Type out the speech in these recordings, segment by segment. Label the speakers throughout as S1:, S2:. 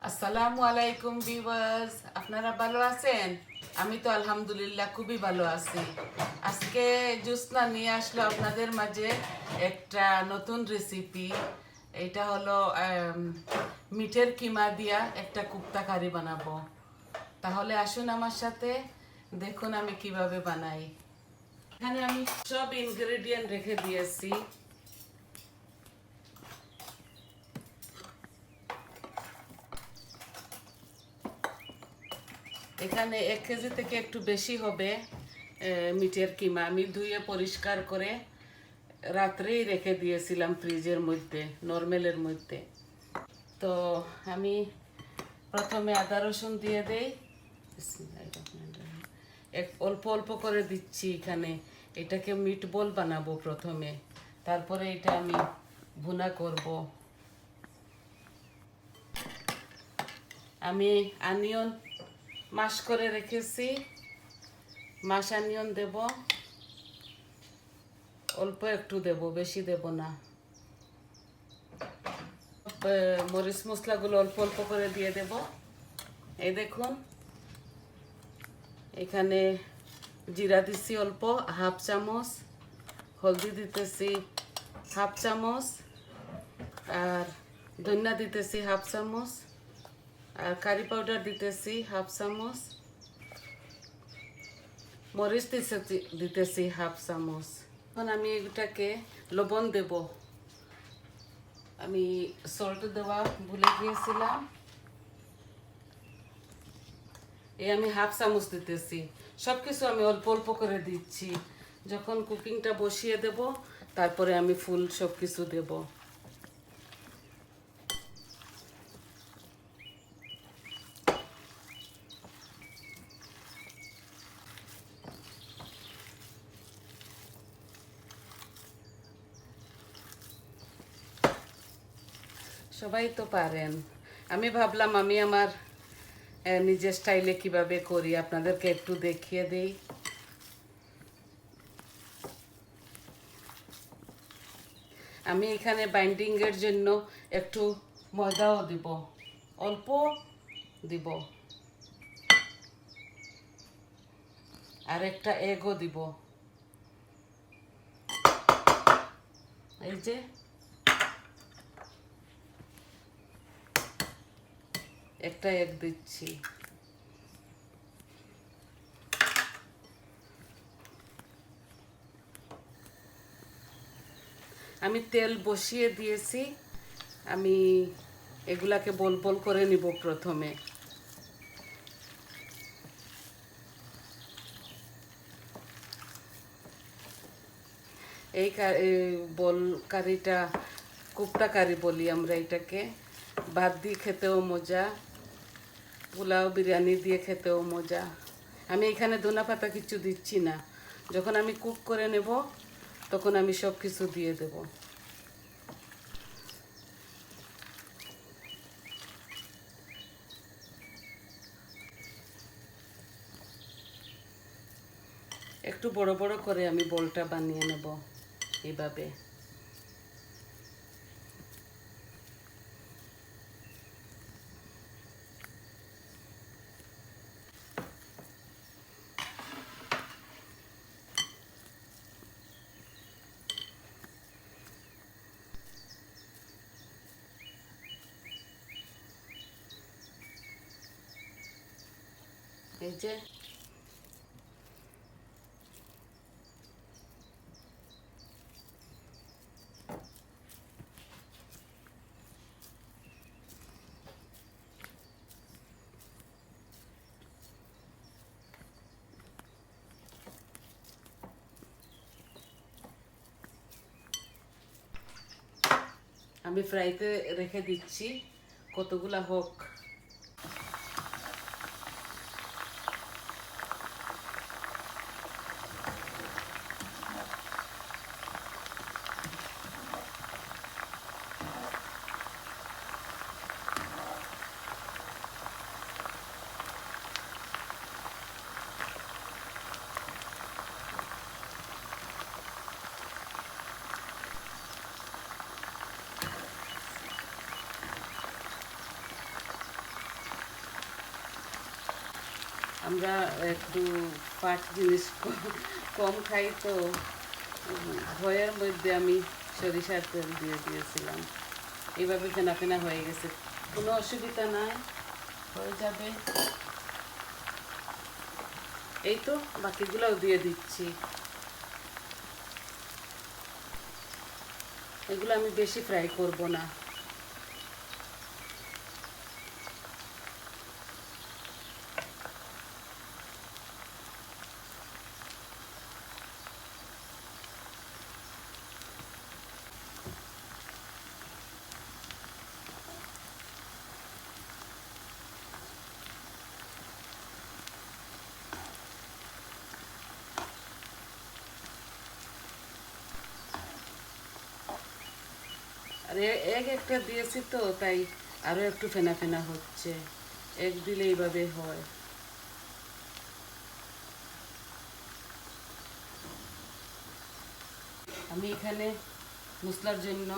S1: আসসালামু আলাইকুম ভিউয়ার্স, আপনারা ভালো আছেন? আমি তো আলহামদুলিল্লাহ খুবই ভালো আছি। আজকে জুসনা নিয়ে আসলো আপনাদের মাঝে একটা নতুন রেসিপি। এটা হলো মিঠের কিমা দিয়া একটা কুপ্তা কারি বানাবো। তাহলে আসুন আমার সাথে, দেখুন আমি কিভাবে বানাই। এখানে আমি সব ইনগ্রেডিয়েন্ট রেখে দিয়েছি। এখানে 1 কেজি থেকে একটু বেশি হবে মিটের কিমা। আমি ধুয়ে পরিষ্কার করে রাত্রেই রেখে দিয়েছিলাম ফ্রিজের মধ্যে, নরমেলের মধ্যে। তো আমি প্রথমে আদা রসুন দিয়ে দেই, অল্প অল্প করে দিচ্ছি। এখানে এটাকে মিট বল বানাবো প্রথমে, তারপরে এটা আমি ভুনা করব। আমি অনিয়ন মাশ করে রেখেছি, মাশ অনিয়ন দেব, অল্প একটু দেব, বেশি দেব না। মরিচ মশলাগুলো অল্প অল্প করে দিয়ে দেব। এই দেখুন, এখানে জিরা দিচ্ছি অল্প, হাফ চামচ, হলদি দিতেছি হাফ চামচ, আর ধনিয়া দিতেছি হাফ চামচ, আর কারি পাউডার দিতেছি হাফ চামচ, মরিচ দিতেছি হাফ চামচ। এখন আমি এটাকে লবণ দেব। আমি সল্ট দেওয়া ভুলে গিয়েছিলাম, আমি হাফ চামচ দিতেছি। সব কিছু আমি অল্প অল্প করে দিচ্ছি। যখন কুকিংটা বসিয়ে দেব, তারপরে আমি ফুল সব কিছু দেব। সবাই তো পারেন, আমি ভাবলাম আমি আমার নিজের স্টাইলে কিভাবে করি আপনাদেরকে একটু দেখিয়ে দেই। আমি এখানে বাইন্ডিংয়ের জন্য একটু ময়দাও দিব, অল্প দিব, আর একটা এগও দিব। এই যে একটা এগ দিচ্ছি। আমি তেল বসিয়ে দিয়েছি, আমি এগুলাকে বল বল করে নিব প্রথমে। এই বল কারিটা কুপ্তা কারি বলি আমরা এটাকে। ভাত দিয়ে খেতেও মজা, পোলাও বিরিয়ানি দিয়ে খেতেও মজা। আমি এখানে ধনা পাতা কিছু দিচ্ছি না। যখন আমি কুক করে নেব, তখন আমি সব কিছু দিয়ে দেব। একটু বড় বড় করে আমি বলটা বানিয়ে নেব এইভাবে। এই যে আমি ফ্রাইতে রেখে দিচ্ছি, কতগুলা হোক। আমরা একটু পাট জিনিস কম খাই তো ভয়ের মধ্যে আমি সরিষার তেল দিয়ে দিয়েছিলাম। এইভাবে ফেনা ফেনা হয়ে গেছে, কোনো অসুবিধা নাই, হয়ে যাবে। এই তো বাকিগুলোও দিয়ে দিচ্ছি। এগুলো আমি বেশি ফ্রাই করব না। আর এক একটা দিয়েছি তো তাই আরও একটু ফেনা ফেনা হচ্ছে। এক দিলে এইভাবে হয়। আমি এখানে মশলার জন্য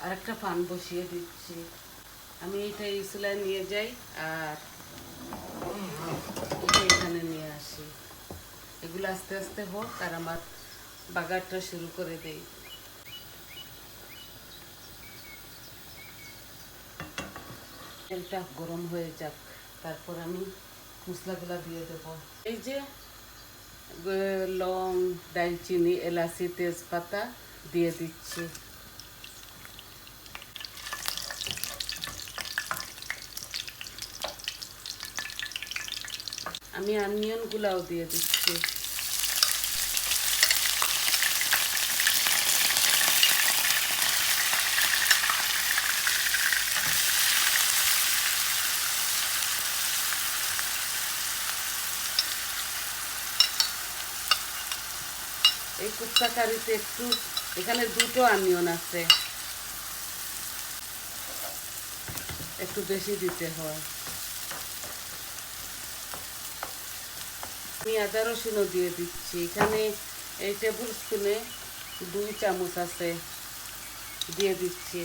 S1: আরেকটা পান বসিয়ে দিচ্ছি। আমি এইটা এই চুলায় নিয়ে যাই আর এটা এখানে নিয়ে আসি। এগুলো আস্তে আস্তে হোক আর আমার বাগারটা শুরু করে দেই। তেলটা গরম হয়ে যাক, তারপর আমি মশলাগুলো দিয়ে দেব। এই যে লং, দারচিনি, এলাচি, তেজপাতা দিয়ে দিচ্ছি। আমি অনিয়নগুলাও দিয়ে দিচ্ছি। এই কোফতা কারিতে একটু, এখানে দুটো অনিয়ন আছে, একটু বেশি দিতে হয়। আমি আদা রসুনও দিয়ে দিচ্ছি। এখানে এই টেবিল স্পুনে 2 চামচ আছে, দিয়ে দিচ্ছি।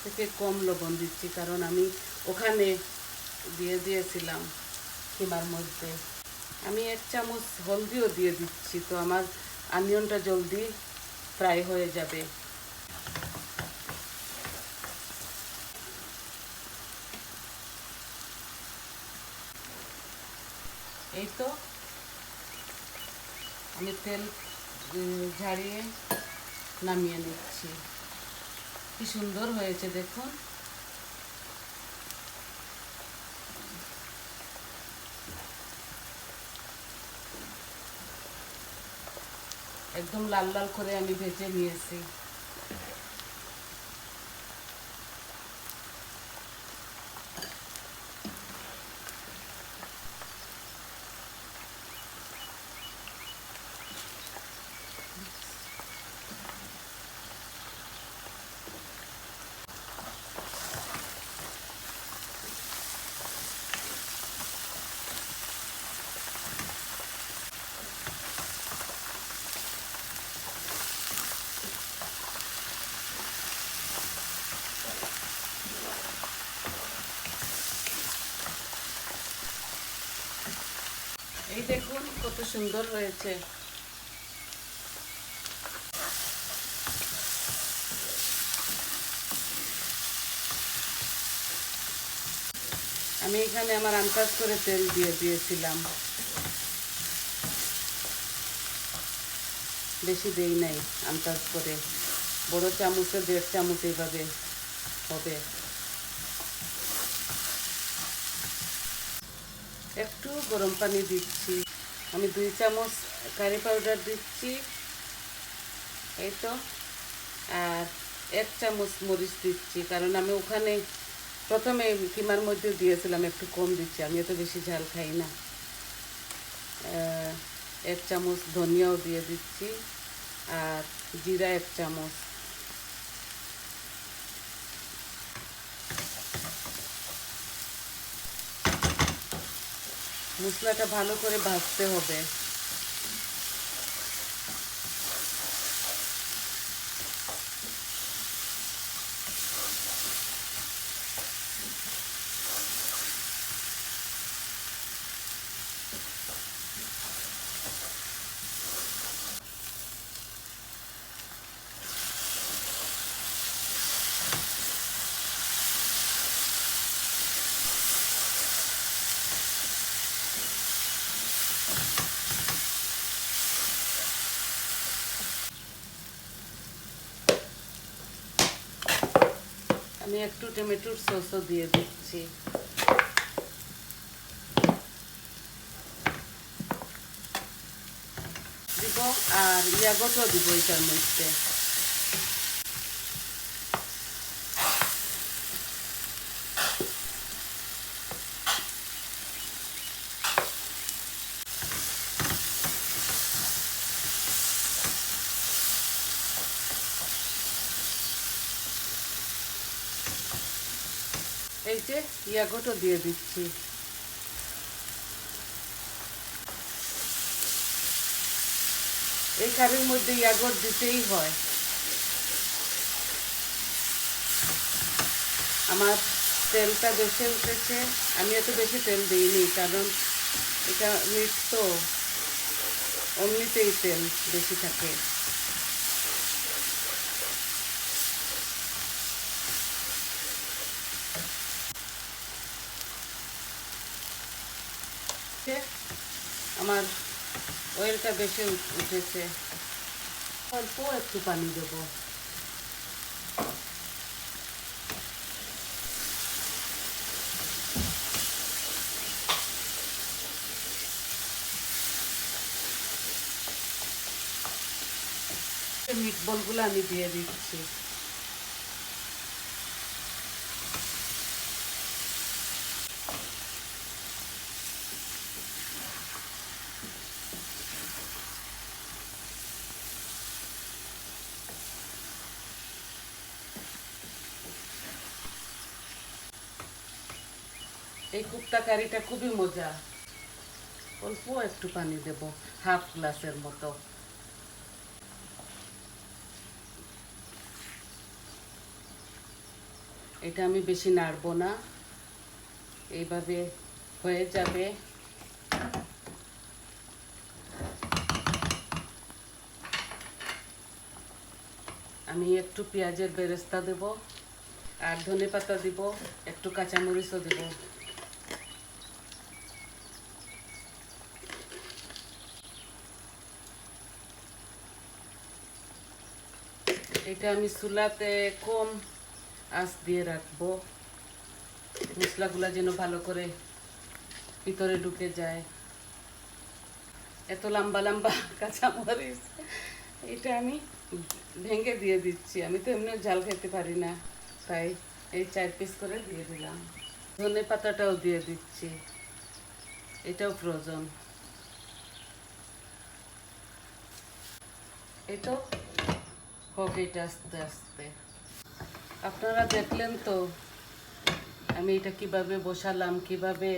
S1: থেকে কম লবণ দিচ্ছি কারণ আমি ওখানে দিয়ে দিয়েছিলাম কিমার মধ্যে। আমি 1 চামচ হলদিও দিয়ে দিচ্ছি, তো আমার অনিয়নটা জলদি ফ্রাই হয়ে যাবে। এই তো আমি তেল ঝাড়িয়ে নামিয়ে নিচ্ছি। কি সুন্দর হয়েছে দেখুন। একদম লাল লাল করে আমি ভেজে নিয়েছি। এই দেখুন কত সুন্দর হয়েছে। আমি এখানে আমার আন্দাজ করে তেল দিয়ে দিয়েছিলাম, বেশি দেই নাই, আন্দাজ করে। বড় চামচে 1.5 চামচ এইভাবে হবে। একটু গরম পানি দিচ্ছি। আমি 2 চামচ কারি পাউডার দিচ্ছি, এই তো। আর 1 চামচ মরিচ দিচ্ছি কারণ আমি ওখানে প্রথমে কিমার মধ্যে দিয়েছিলাম, একটু কম দিচ্ছি, আমি এত বেশি ঝাল খাই না। 1 চামচ ধনিয়াও দিয়ে দিচ্ছি আর জিরা 1 চামচ। মশলাটা ভালো করে ভাজতে হবে। আমি একটু টমেটোর সসও দিয়ে দিচ্ছি। দিব আর ইয়াগটও দিব এটার মধ্যে। এই যে ইয়াগটও দিয়ে দিচ্ছি। এই কারির মধ্যে ইয়াগট দিতেই হয়। আমার তেলটা বেশি উঠেছে, আমি এত বেশি তেল দিইনি, কারণ এটা মিট তো এমনিতেই তেল বেশি থাকে। আমার অয়েলটা বেশি উঠেছে, অল্প একটু পানি দেব। মিট বলগুলো আমি দিয়ে দিচ্ছি। এই কুপ্তা কারিটা খুবই মজা। অল্প একটু পানি দেব, হাফ গ্লাসের মতো। এটা আমি বেশি নাড়বো না, এইভাবে হয়ে যাবে। আমি একটু পেঁয়াজের বেরেস্তা দেব, আর ধনেপাতা দিব, একটু কাঁচামরিচও দেব। এটা আমি চুলাতে কম আঁচ দিয়ে রাখবো, মশলাগুলা যেন ভালো করে ভিতরে ঢুকে যায়। এত লম্বা লম্বা কাঁচামরিচ, এটা আমি ভেঙে দিয়ে দিচ্ছি। আমি তো এমনি ঝাল খেতে পারি না, তাই এই 4 পিস করে দিয়ে দিলাম। ধনে পাতাটাও দিয়ে দিচ্ছি, এটাও প্রয়োজন। এই তো হোক এটা আস্তে আস্তে। আপনারা দেখলেন তো আমি এটা কিভাবে বসালাম, কিভাবে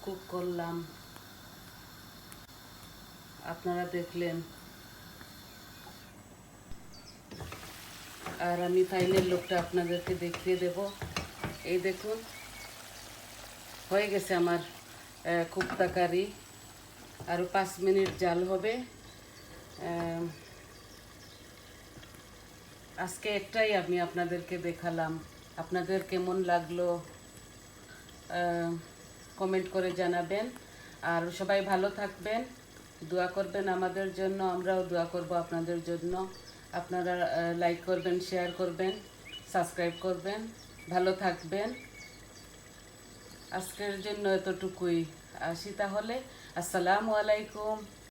S1: কুক করলাম, আপনারা দেখলেন। আর আমি ফাইনাল লুকটা আপনাদেরকে দেখিয়ে দেব। এই দেখুন, হয়ে গেছে আমার কুপ্তা কারি। আরও 5 মিনিট জাল হবে। আজকে একটাই আমি আপনাদেরকে দেখালাম। আপনাদের কেমন লাগলো কমেন্ট করে জানাবেন। আর সবাই ভালো থাকবেন, দোয়া করবেন আমাদের জন্য, আমরাও দোয়া করব আপনাদের জন্য। আপনারা লাইক করবেন, শেয়ার করবেন, সাবস্ক্রাইব করবেন। ভালো থাকবেন। আজকের জন্য এতটুকুই। আসি তাহলে। আসসালামু আলাইকুম।